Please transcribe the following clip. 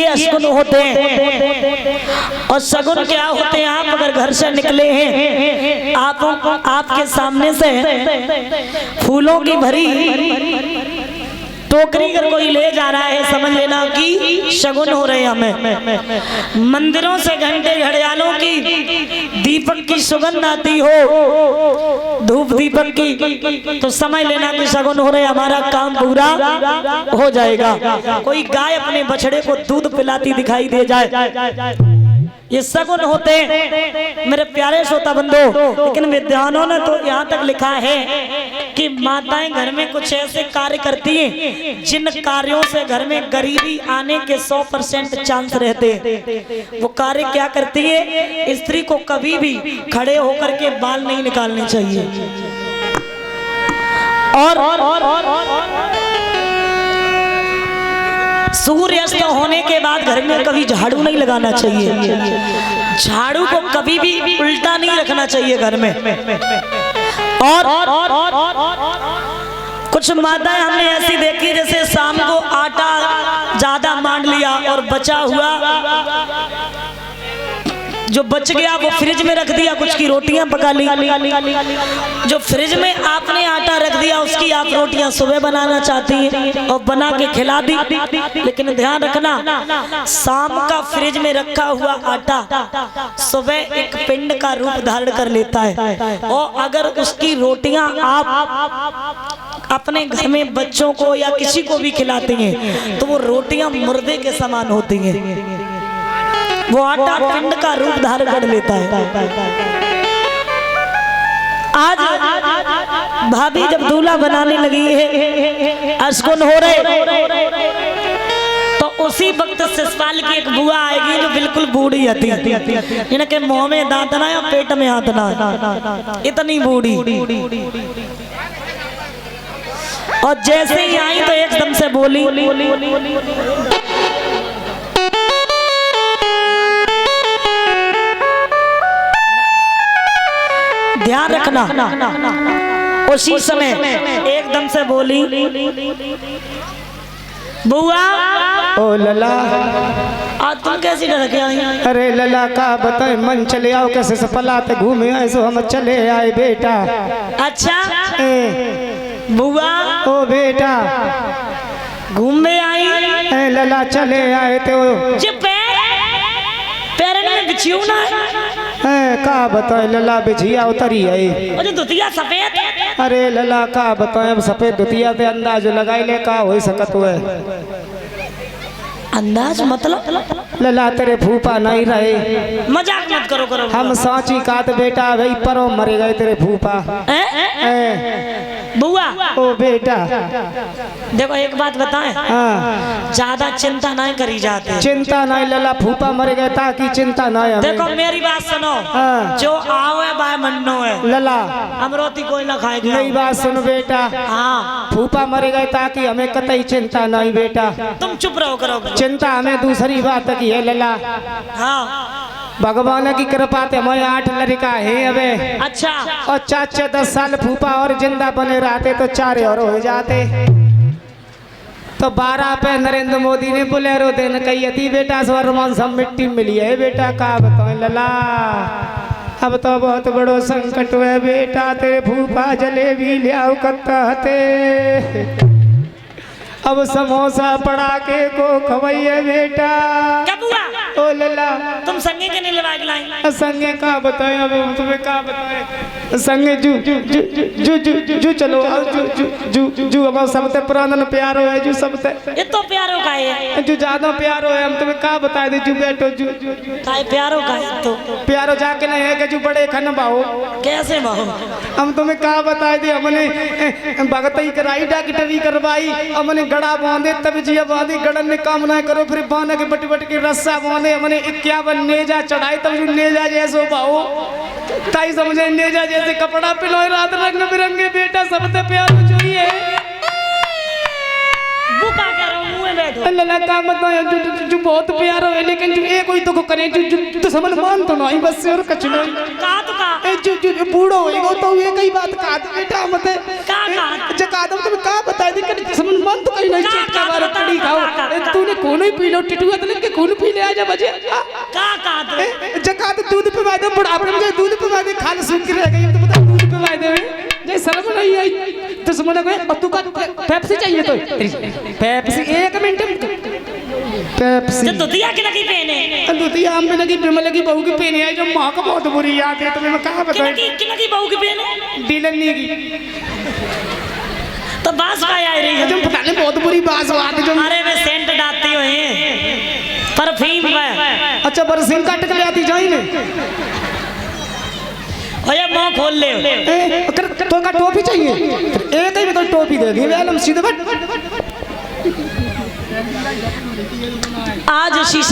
अशगुन होते हैं। और शगुन क्या होते हैं? आप अगर घर से निकले हैं, आपके सामने से फूलों की भरी टोकरी अगर कोई ले जा रहा है, समझ लेना कि शगुन हो रहे हैं हमें। मंदिरों से घंटे घड़ियालों की दीपक की सुगंध आती हो, धूप दीपक की, तो समझ लेना कि शगुन हो रहे, हमारा काम पूरा हो जाएगा। कोई गाय अपने बछड़े को दूध पिलाती दिखाई दे जाए, ये शगुन होते मेरे प्यारे श्रोता बंधो। लेकिन विद्वानों ने तो यहाँ तक लिखा है कि माताएं घर में कुछ ऐसे कार्य करती हैं जिन कार्यों से घर में गरीबी आने के 100% चांस रहते हैं। वो कार्य क्या करती है? स्त्री को कभी भी खड़े होकर के बाल नहीं निकालने चाहिए, और सूर्यास्त होने के बाद घर में कभी झाड़ू नहीं लगाना चाहिए। झाड़ू को कभी भी उल्टा नहीं रखना चाहिए घर में। और कुछ माताएं हमने ऐसी देखी जैसे शाम को आटा ज्यादा मान लिया और बचा हुआ जो बच गया वो फ्रिज में रख दिया, कुछ की रोटियां पका ली। जो फ्रिज में आपने आटा रख दिया उसकी आप रोटियां सुबह बनाना चाहती हैं और बना के खिला दी। लेकिन ध्यान रखना, शाम का फ्रिज में रखा हुआ आटा सुबह एक पिंड का रूप धारण कर लेता है। और अगर उसकी रोटियां आप अपने घर में बच्चों को या किसी को भी खिलाते हैं तो वो रोटियां मुर्दे के समान होती हैं। वो आटा पिंड का रूप धारण कर लेता है। आज भाभी जब दूल्हा बनाने लगी है, अशगुन हो रहे, तो उसी वक्त ससुराल की एक बुआ आएगी जो बिल्कुल बूढ़ी आती है, इनके मुंह में दांत ना या पेट में हाथ ना, इतनी बूढ़ी। और जैसे ही आई तो एकदम से बोली, ध्यान रखना, उसी समय एकदम से बोली, बुआ ओ लला, आज तुम कैसी डर के आई? अरे लला का बताए, मन चले आओ कैसे सपलाते घूमे आए सो हम चले आए बेटा। अच्छा बुआ, ओ बेटा घूमे आई? लला चले आए तो पैर में बिछियो ना का बताए लला बिछिया उतरी है। अरे दुतिया सफेद, अरे लला का बताए, अब सफेद दुतिया पे अंदाज लगाई ले का हो सकत हुए। अंदाज मतलब लला तेरे फूफा नहीं रहे, मजाक मत करो। हम सांची कात बेटा वही परो मरे गए तेरे फूफा। बुआ ओ बेटा देखो एक बात बताएं, हाँ ज्यादा चिंता नहीं करी जाती। चिंता नहीं लला, फूफा मर गए ताकि चिंता नहीं हमें। देखो मेरी बात सुनो, हाँ। जो आओ है बाय मन्नो है लला, अमरोती कोई ना खाएगी। मेरी बात सुन बेटा, हाँ फूफा मर गए ताकि हमें कतई चिंता नहीं बेटा। तुम चुप रहो करो। चिंता हमें दूसरी बात की है लला, हाँ भगवान की कृपा से हमारे 8 लड़का है अबे। अच्छा, और 4-10 साल फूफा और जिंदा बने रहते तो 4 और हो जाते। तो 12 पे नरेंद्र मोदी ने बोलेरो देन कही थी बेटा, स्वर्मान सब मिट्टी मिली है बेटा। का बताओ लला, अब तो बहुत बड़ो संकट है बेटा, तेरे फूफा जलेबी लियाओ कत्ते, अब समोसा पड़ा के को खवैये बेटा। क्या बुआ? ओ लला, तुम संगे के नहीं लगा लाई? संगे का बताए, अब तुम्हें का बताए, संगे जू जू जू जू जू जू चलो, जू हमारा सबसे पुराना प्यारो है, जू सबसे ये तो प्यारो का है, जू ज्यादा प्यारो है। हम तुम्हें का बताए दे, जू बैठो जू काय प्यारो का है तो प्यारो जाके नहीं है कि जू बड़े खन बाहो। कैसे बाहो? हम तुम्हें का बताए दे, हमने भगतई कराई, डॉक्टरी करवाई, हमने गड़ा बांधे, तब जिया बांधी, गड़न में काम ना करो, फिर बांध के बट बट के रस्सा बांधे, हमने 51 नेजा चढ़ाई, तब जो नेजा जैसो बाहो ताई समझे, नेजा जैसे कपड़ा पिलोए रात रंग बिरंगे बेटा, सबसे प्यार चाहिए। बुका कह रहा हूं, मुंह में बैठो। लला का मतलब जो बहुत प्यार है, लेकिन जो एक कोई तो को करे जो तो समझ मान तो नहीं, बस और कुछ नहीं। का तो का जो बूढ़ो होएगा तो ये कई बात का बेटा मत का जका दम तुम का बता दे कि समझ मान तो कहीं नहीं, चेक का बार पड़ी खाओ, तूने खून ही पी लो टिटुआ तो के खून पी ले आजा बजे का तो जका तो दूध पिवा दे बुढ़ापे में दूध पिवा दे खाल सूख के रह गई तो बता दूध पिवा दे जे शर्म नहीं आई तो समझ गए और तू का पेप्सी चाहिए तो पेप्सी 1 मिनट पेप्सी तो दुधिया की लगी पहने दूधिया हम पे लगी बिमल की बहू की पहने आई जो माँ को बहुत बुरी याद है तुम्हें मैं कहाँ बताऊं की लगी बहू की पहने डीलनी की तो बास का आ रही है जो पता नहीं बहुत बुरी बात बात जो अरे मैं सेंट डालती हुई परफ्यूम में अच्छा बरसीम काट के ले आती जाई ने ओए मुंह खोल ले तो का टोपी चाहिए एक ही में तो टोपी देगी वेलम सीधे बट आज शीशा